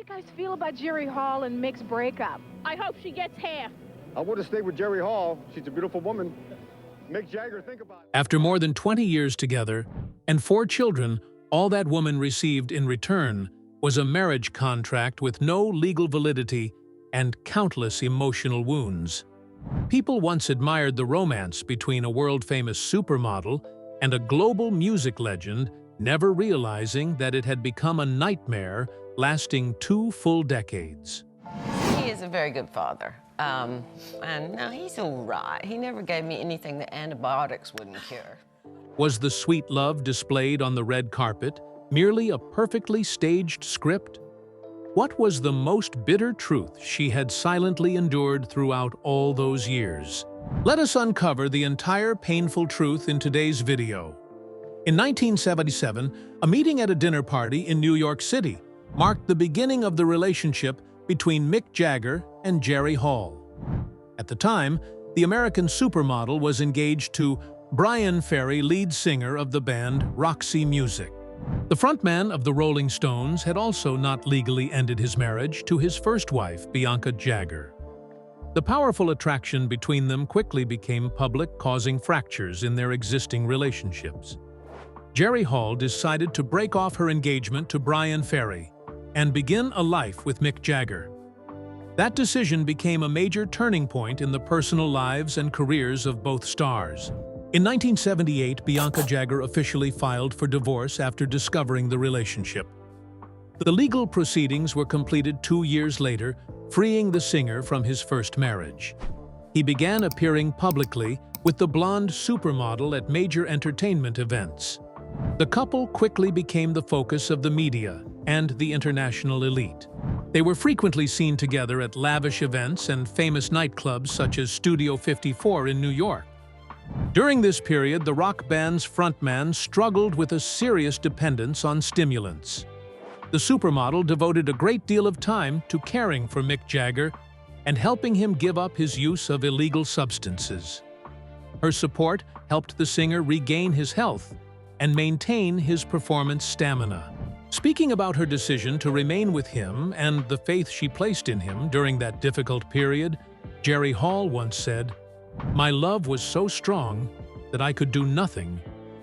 you guys feel about Jerry Hall and Mick's breakup? I hope she gets half. I would have stayed with Jerry Hall. She's a beautiful woman. Mick Jagger, think about it. After more than 20 years together and 4 children, all that woman received in return was a marriage contract with no legal validity and countless emotional wounds. People once admired the romance between a world-famous supermodel and a global music legend, never realizing that it had become a nightmare lasting 2 full decades. He is a very good father. And no, he's all right. He never gave me anything that antibiotics wouldn't cure. Was the sweet love displayed on the red carpet merely a perfectly staged script? What was the most bitter truth she had silently endured throughout all those years? Let us uncover the entire painful truth in today's video. In 1977, a meeting at a dinner party in New York City marked the beginning of the relationship between Mick Jagger and Jerry Hall. At the time, the American supermodel was engaged to Bryan Ferry, lead singer of the band Roxy Music. The frontman of the Rolling Stones had also not legally ended his marriage to his first wife, Bianca Jagger. The powerful attraction between them quickly became public, causing fractures in their existing relationships. Jerry Hall decided to break off her engagement to Bryan Ferry and begin a life with Mick Jagger. That decision became a major turning point in the personal lives and careers of both stars. In 1978, Bianca Jagger officially filed for divorce after discovering the relationship. The legal proceedings were completed 2 years later, freeing the singer from his first marriage. He began appearing publicly with the blonde supermodel at major entertainment events. The couple quickly became the focus of the media and the international elite. They were frequently seen together at lavish events and famous nightclubs such as Studio 54 in New York. During this period, the rock band's frontman struggled with a serious dependence on stimulants. The supermodel devoted a great deal of time to caring for Mick Jagger and helping him give up his use of illegal substances. Her support helped the singer regain his health and maintain his performance stamina. Speaking about her decision to remain with him and the faith she placed in him during that difficult period, Jerry Hall once said, "My love was so strong that I could do nothing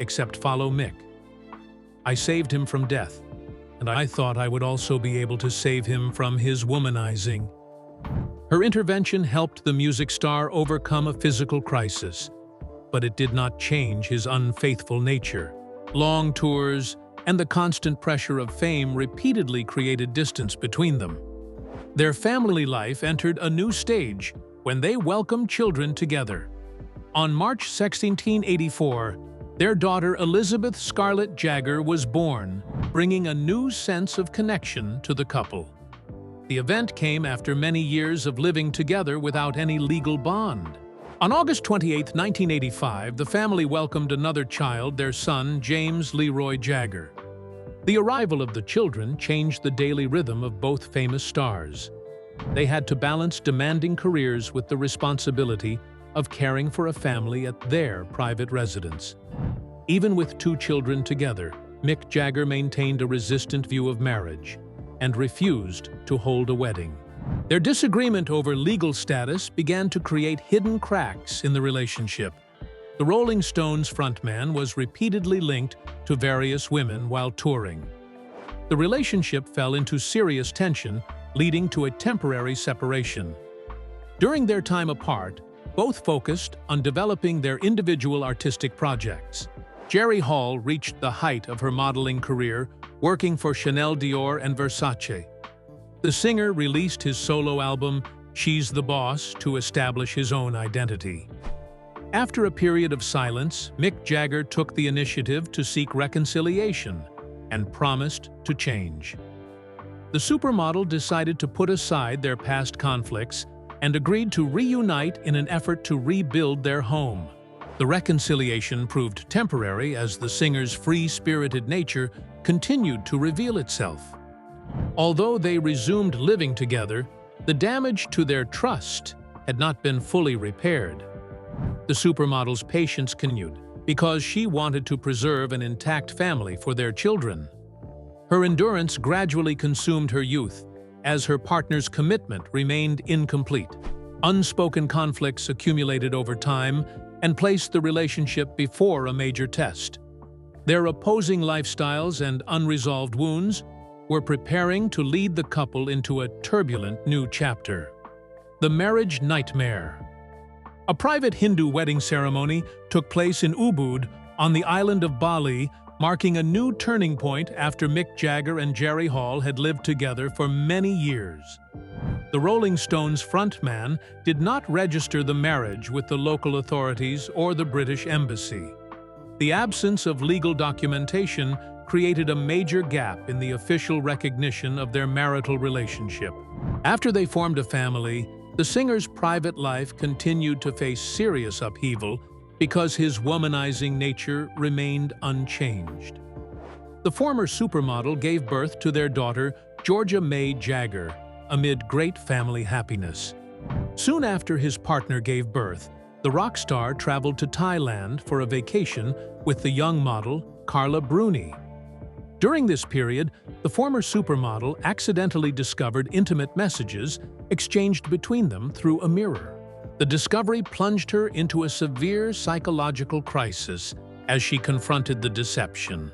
except follow Mick. I saved him from death, and I thought I would also be able to save him from his womanizing." Her intervention helped the music star overcome a physical crisis, but it did not change his unfaithful nature. Long tours and the constant pressure of fame repeatedly created distance between them. Their family life entered a new stage when they welcomed children together. On March 16, 1984, their daughter Elizabeth Scarlett Jagger was born, bringing a new sense of connection to the couple. The event came after many years of living together without any legal bond. On August 28, 1985, the family welcomed another child, their son, James Leroy Jagger. The arrival of the children changed the daily rhythm of both famous stars. They had to balance demanding careers with the responsibility of caring for a family at their private residence. Even with 2 children together, Mick Jagger maintained a resistant view of marriage and refused to hold a wedding. Their disagreement over legal status began to create hidden cracks in the relationship. The Rolling Stones frontman was repeatedly linked to various women while touring. The relationship fell into serious tension, leading to a temporary separation. During their time apart, both focused on developing their individual artistic projects. Jerry Hall reached the height of her modeling career, working for Chanel, Dior, and Versace. The singer released his solo album, She's the Boss, to establish his own identity. After a period of silence, Mick Jagger took the initiative to seek reconciliation and promised to change. The supermodel decided to put aside their past conflicts and agreed to reunite in an effort to rebuild their home. The reconciliation proved temporary as the singer's free-spirited nature continued to reveal itself. Although they resumed living together, the damage to their trust had not been fully repaired. The supermodel's patience continued because she wanted to preserve an intact family for their children. Her endurance gradually consumed her youth, as her partner's commitment remained incomplete. Unspoken conflicts accumulated over time and placed the relationship before a major test. Their opposing lifestyles and unresolved wounds were preparing to lead the couple into a turbulent new chapter. The marriage nightmare. A private Hindu wedding ceremony took place in Ubud on the island of Bali, marking a new turning point after Mick Jagger and Jerry Hall had lived together for many years. The Rolling Stones frontman did not register the marriage with the local authorities or the British Embassy. The absence of legal documentation created a major gap in the official recognition of their marital relationship. After they formed a family, the singer's private life continued to face serious upheaval because his womanizing nature remained unchanged. The former supermodel gave birth to their daughter, Georgia May Jagger, amid great family happiness. Soon after his partner gave birth, the rock star traveled to Thailand for a vacation with the young model, Carla Bruni. During this period, the former supermodel accidentally discovered intimate messages exchanged between them through a mirror. The discovery plunged her into a severe psychological crisis as she confronted the deception.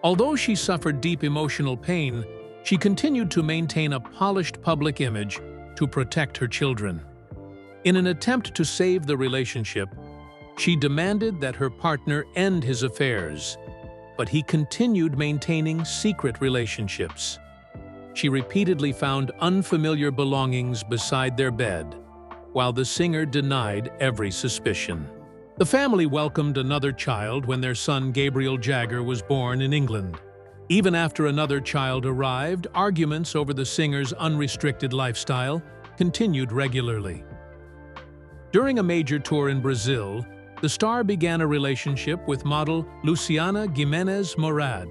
Although she suffered deep emotional pain, she continued to maintain a polished public image to protect her children. In an attempt to save the relationship, she demanded that her partner end his affairs, but he continued maintaining secret relationships. She repeatedly found unfamiliar belongings beside their bed, while the singer denied every suspicion. The family welcomed another child when their son Gabriel Jagger was born in England. Even after another child arrived, arguments over the singer's unrestricted lifestyle continued regularly. During a major tour in Brazil, the star began a relationship with model Luciana Gimenez Morad.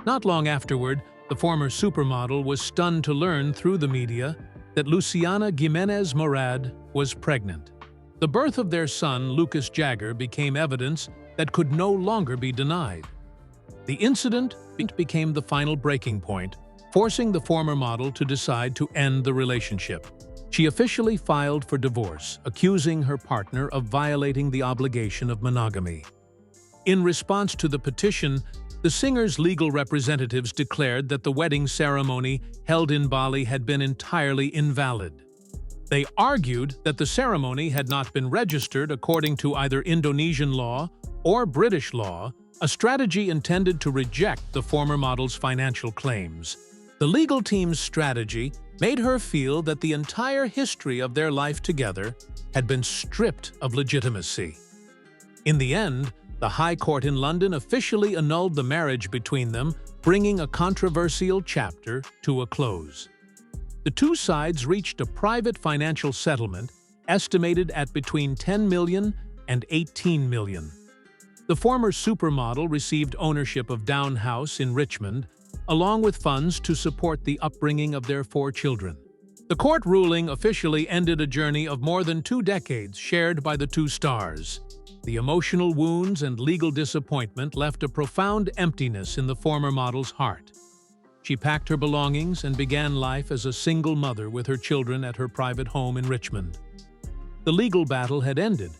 Not long afterward, the former supermodel was stunned to learn through the media that Luciana Gimenez Morad was pregnant. The birth of their son, Lucas Jagger, became evidence that could no longer be denied. The incident became the final breaking point, forcing the former model to decide to end the relationship. She officially filed for divorce, accusing her partner of violating the obligation of monogamy. In response to the petition, the singer's legal representatives declared that the wedding ceremony held in Bali had been entirely invalid. They argued that the ceremony had not been registered according to either Indonesian law or British law, a strategy intended to reject the former model's financial claims. The legal team's strategy made her feel that the entire history of their life together had been stripped of legitimacy. In the end, the High Court in London officially annulled the marriage between them, bringing a controversial chapter to a close. The two sides reached a private financial settlement estimated at between $10 million and $18 million. The former supermodel received ownership of Down House in Richmond, along with funds to support the upbringing of their 4 children. The court ruling officially ended a journey of more than 2 decades shared by the two stars. The emotional wounds and legal disappointment left a profound emptiness in the former model's heart. She packed her belongings and began life as a single mother with her children at her private home in Richmond. The legal battle had ended,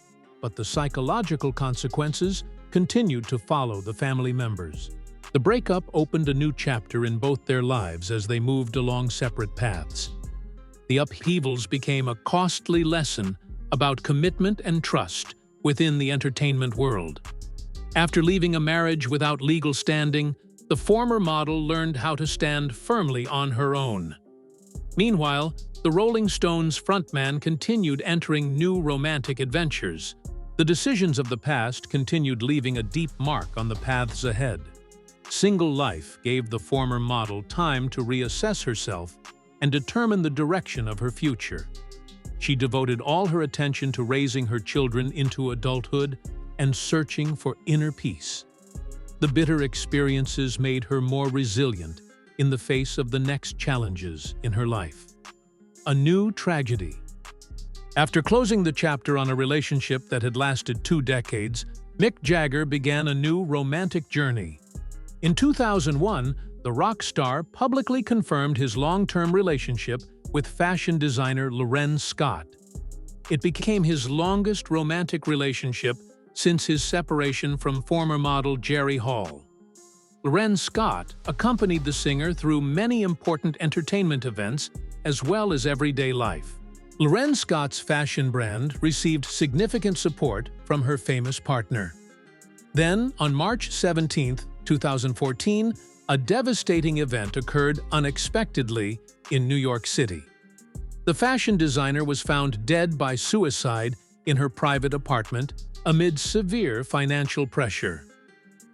but the psychological consequences continued to follow the family members. The breakup opened a new chapter in both their lives as they moved along separate paths. The upheavals became a costly lesson about commitment and trust within the entertainment world. After leaving a marriage without legal standing, the former model learned how to stand firmly on her own. Meanwhile, the Rolling Stones frontman continued entering new romantic adventures. The decisions of the past continued leaving a deep mark on the paths ahead. Single life gave the former model time to reassess herself and determine the direction of her future. She devoted all her attention to raising her children into adulthood and searching for inner peace. The bitter experiences made her more resilient in the face of the next challenges in her life. A new tragedy. After closing the chapter on a relationship that had lasted 2 decades, Mick Jagger began a new romantic journey. In 2001, the the rock star publicly confirmed his long-term relationship with fashion designer Loren Scott. It became his longest romantic relationship since his separation from former model Jerry Hall. Loren Scott accompanied the singer through many important entertainment events as well as everyday life. Loren Scott's fashion brand received significant support from her famous partner. Then, on March 17, 2014, a devastating event occurred unexpectedly in New York City. The fashion designer was found dead by suicide in her private apartment amid severe financial pressure.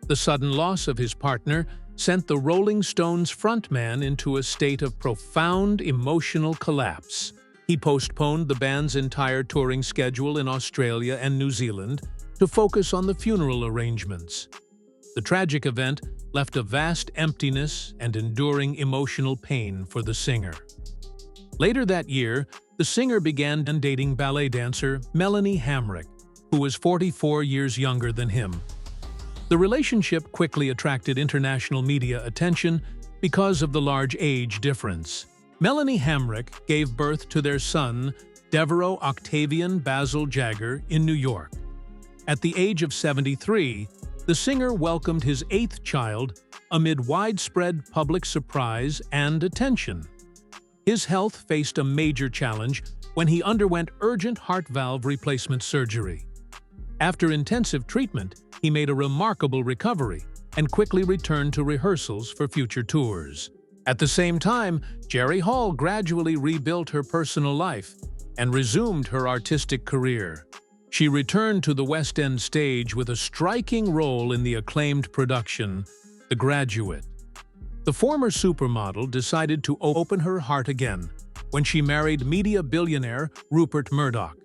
The sudden loss of his partner sent the Rolling Stones frontman into a state of profound emotional collapse. He postponed the band's entire touring schedule in Australia and New Zealand to focus on the funeral arrangements. The tragic event left a vast emptiness and enduring emotional pain for the singer. Later that year, the singer began dating ballet dancer Melanie Hamrick, who was 44 years younger than him. The relationship quickly attracted international media attention because of the large age difference. Melanie Hamrick gave birth to their son, Devereux Octavian Basil Jagger, in New York. At the age of 73, the singer welcomed his 8th child amid widespread public surprise and attention. His health faced a major challenge when he underwent urgent heart valve replacement surgery. After intensive treatment, he made a remarkable recovery and quickly returned to rehearsals for future tours. At the same time, Jerry Hall gradually rebuilt her personal life and resumed her artistic career. She returned to the West End stage with a striking role in the acclaimed production, The Graduate. The former supermodel decided to open her heart again when she married media billionaire Rupert Murdoch.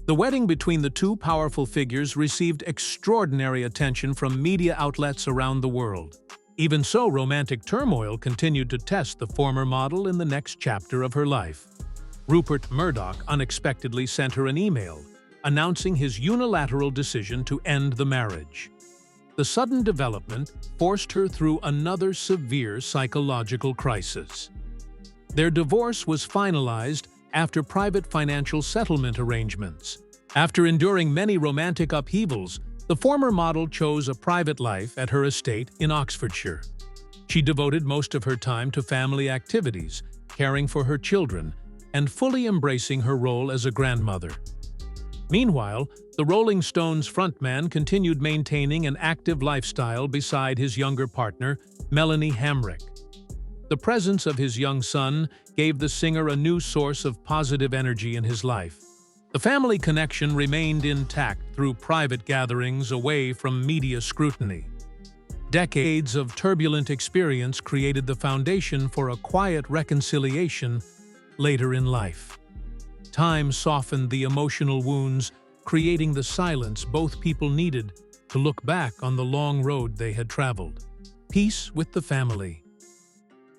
The wedding between the two powerful figures received extraordinary attention from media outlets around the world. Even so, romantic turmoil continued to test the former model in the next chapter of her life. Rupert Murdoch unexpectedly sent her an email announcing his unilateral decision to end the marriage. The sudden development forced her through another severe psychological crisis. Their divorce was finalized after private financial settlement arrangements. After enduring many romantic upheavals, the former model chose a private life at her estate in Oxfordshire. She devoted most of her time to family activities, caring for her children, and fully embracing her role as a grandmother. Meanwhile, the Rolling Stones frontman continued maintaining an active lifestyle beside his younger partner, Melanie Hamrick. The presence of his young son gave the singer a new source of positive energy in his life. The family connection remained intact through private gatherings away from media scrutiny. Decades of turbulent experience created the foundation for a quiet reconciliation later in life. Time softened the emotional wounds, creating the silence both people needed to look back on the long road they had traveled. Peace with the family.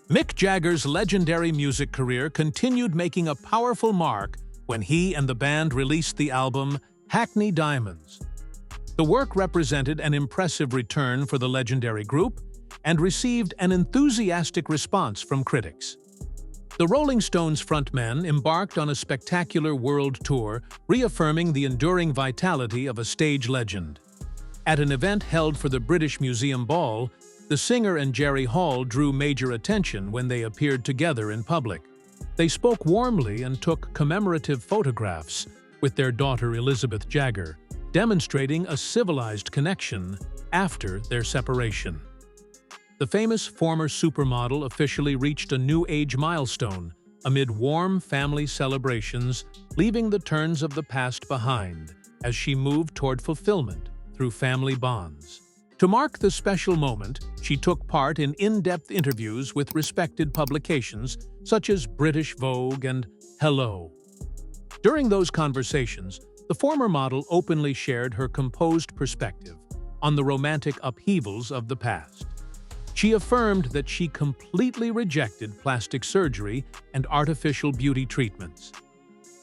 Mick Jagger's legendary music career continued making a powerful mark when he and the band released the album Hackney Diamonds. The work represented an impressive return for the legendary group and received an enthusiastic response from critics. The Rolling Stones frontman embarked on a spectacular world tour, reaffirming the enduring vitality of a stage legend. At an event held for the British Museum Ball, the singer and Jerry Hall drew major attention when they appeared together in public. They spoke warmly and took commemorative photographs with their daughter Elizabeth Jagger, demonstrating a civilized connection after their separation. The famous former supermodel officially reached a new age milestone amid warm family celebrations, leaving the turns of the past behind as she moved toward fulfillment through family bonds. To mark the special moment, she took part in in-depth interviews with respected publications such as British Vogue and Hello. During those conversations, the former model openly shared her composed perspective on the romantic upheavals of the past. She affirmed that she completely rejected plastic surgery and artificial beauty treatments.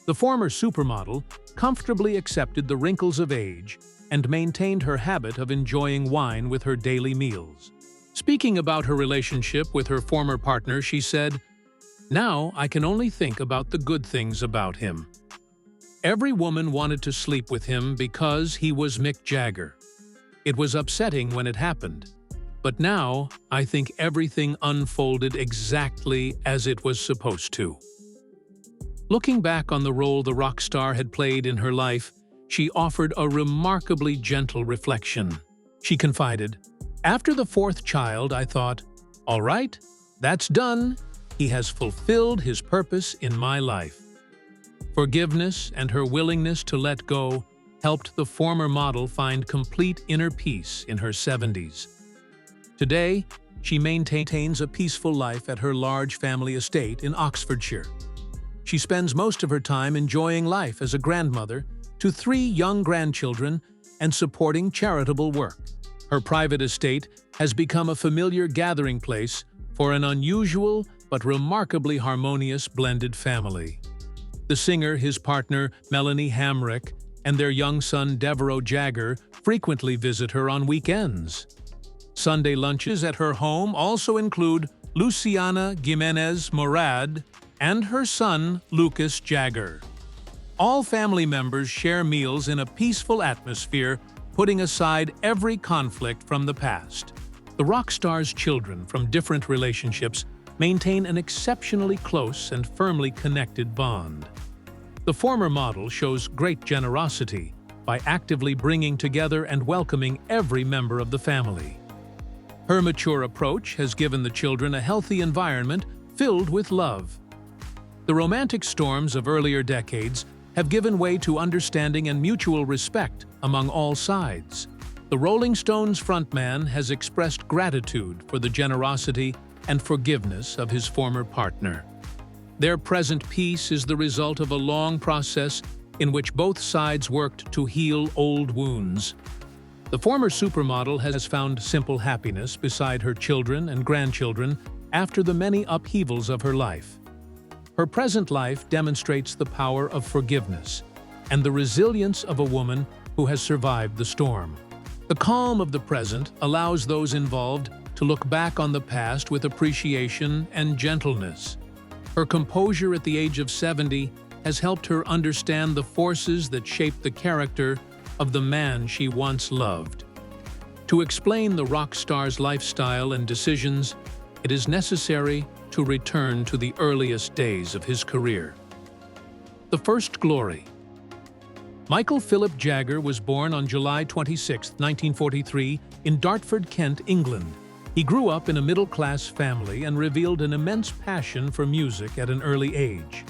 The former supermodel comfortably accepted the wrinkles of age and maintained her habit of enjoying wine with her daily meals. Speaking about her relationship with her former partner, she said, "Now I can only think about the good things about him. Every woman wanted to sleep with him because he was Mick Jagger. It was upsetting when it happened, but now I think everything unfolded exactly as it was supposed to." Looking back on the role the rock star had played in her life, she offered a remarkably gentle reflection. She confided, "After the fourth child, I thought, all right, that's done. He has fulfilled his purpose in my life." Forgiveness and her willingness to let go helped the former model find complete inner peace in her 70s. Today, she maintains a peaceful life at her large family estate in Oxfordshire. She spends most of her time enjoying life as a grandmother to 3 young grandchildren and supporting charitable work. Her private estate has become a familiar gathering place for an unusual but remarkably harmonious blended family. The singer, his partner Melanie Hamrick, and their young son Devereaux Jagger frequently visit her on weekends. Sunday lunches at her home also include Luciana Gimenez Morad and her son Lucas Jagger. All family members share meals in a peaceful atmosphere, putting aside every conflict from the past. The rock star's children from different relationships maintain an exceptionally close and firmly connected bond. The former model shows great generosity by actively bringing together and welcoming every member of the family. Her mature approach has given the children a healthy environment filled with love. The romantic storms of earlier decades have given way to understanding and mutual respect among all sides. The Rolling Stones frontman has expressed gratitude for the generosity and forgiveness of his former partner. Their present peace is the result of a long process in which both sides worked to heal old wounds. The former supermodel has found simple happiness beside her children and grandchildren after the many upheavals of her life. Her present life demonstrates the power of forgiveness and the resilience of a woman who has survived the storm. The calm of the present allows those involved to look back on the past with appreciation and gentleness. Her composure at the age of 70 has helped her understand the forces that shaped the character of the man she once loved. To explain the rock star's lifestyle and decisions, it is necessary to return to the earliest days of his career. The first glory. Michael Philip Jagger was born on July 26, 1943, in Dartford, Kent, England. He grew up in a middle-class family and revealed an immense passion for music at an early age.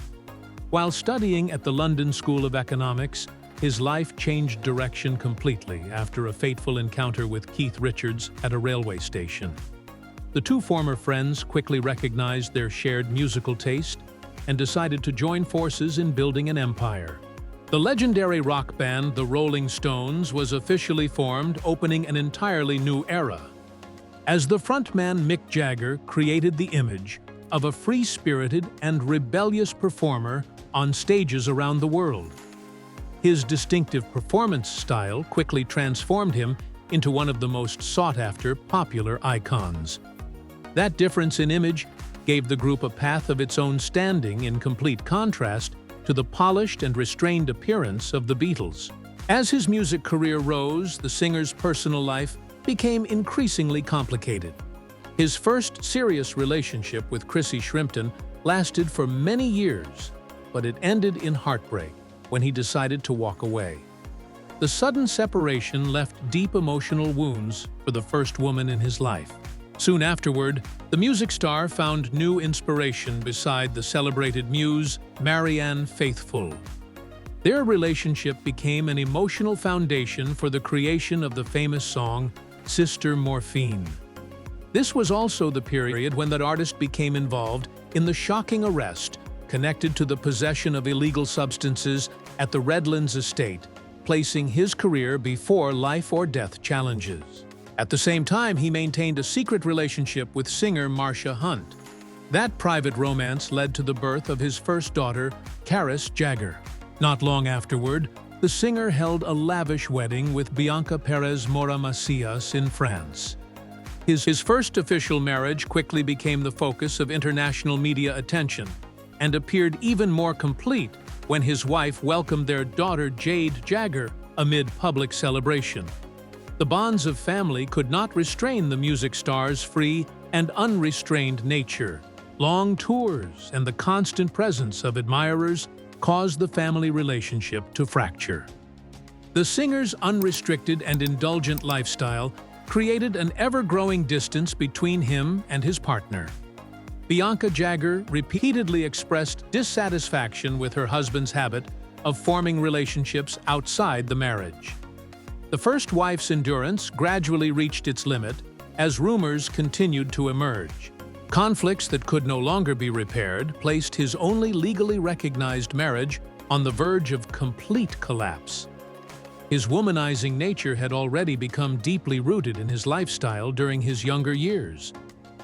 While studying at the London School of Economics, his life changed direction completely after a fateful encounter with Keith Richards at a railway station. The two former friends quickly recognized their shared musical taste and decided to join forces in building an empire. The legendary rock band The Rolling Stones was officially formed, opening an entirely new era. As the frontman Mick Jagger created the image of a free-spirited and rebellious performer on stages around the world. His distinctive performance style quickly transformed him into one of the most sought-after popular icons. That difference in image gave the group a path of its own, standing in complete contrast to the polished and restrained appearance of the Beatles. As his music career rose, the singer's personal life became increasingly complicated. His first serious relationship with Chrissy Shrimpton lasted for many years, but it ended in heartbreak when he decided to walk away. The sudden separation left deep emotional wounds for the first woman in his life. Soon afterward, the music star found new inspiration beside the celebrated muse, Marianne Faithfull. Their relationship became an emotional foundation for the creation of the famous song, Sister Morphine. This was also the period when the artist became involved in the shocking arrest connected to the possession of illegal substances at the Redlands estate, placing his career before life-or-death challenges. At the same time, he maintained a secret relationship with singer Marcia Hunt. That private romance led to the birth of his first daughter, Caris Jagger. Not long afterward, the singer held a lavish wedding with Bianca Perez Mora Macias in France. His first official marriage quickly became the focus of international media attention and appeared even more complete when his wife welcomed their daughter Jade Jagger amid public celebration. The bonds of family could not restrain the music star's free and unrestrained nature. Long tours and the constant presence of admirers caused the family relationship to fracture. The singer's unrestricted and indulgent lifestyle created an ever-growing distance between him and his partner. Bianca Jagger repeatedly expressed dissatisfaction with her husband's habit of forming relationships outside the marriage. The first wife's endurance gradually reached its limit as rumors continued to emerge. Conflicts that could no longer be repaired placed his only legally recognized marriage on the verge of complete collapse. His womanizing nature had already become deeply rooted in his lifestyle during his younger years.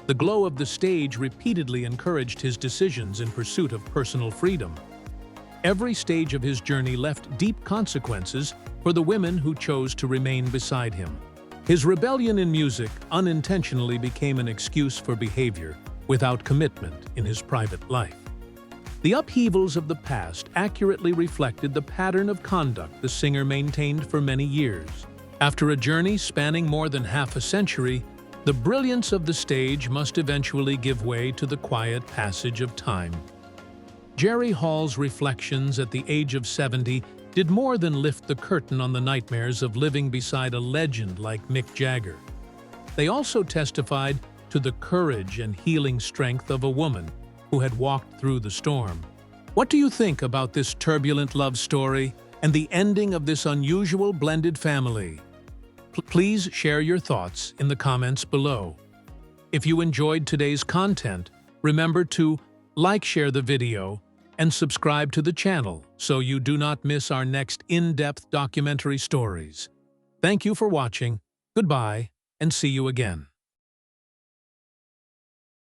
The glow of the stage repeatedly encouraged his decisions in pursuit of personal freedom. Every stage of his journey left deep consequences for the women who chose to remain beside him. His rebellion in music unintentionally became an excuse for behavior without commitment in his private life. The upheavals of the past accurately reflected the pattern of conduct the singer maintained for many years. After a journey spanning more than half a century, the brilliance of the stage must eventually give way to the quiet passage of time. Jerry Hall's reflections at the age of 70 did more than lift the curtain on the nightmares of living beside a legend like Mick Jagger. They also testified to the courage and healing strength of a woman who had walked through the storm. What do you think about this turbulent love story and the ending of this unusual blended family? Please share your thoughts in the comments below. If you enjoyed today's content, remember to share the video, and subscribe to the channel so you do not miss our next in-depth documentary stories. Thank you for watching, goodbye, and see you again.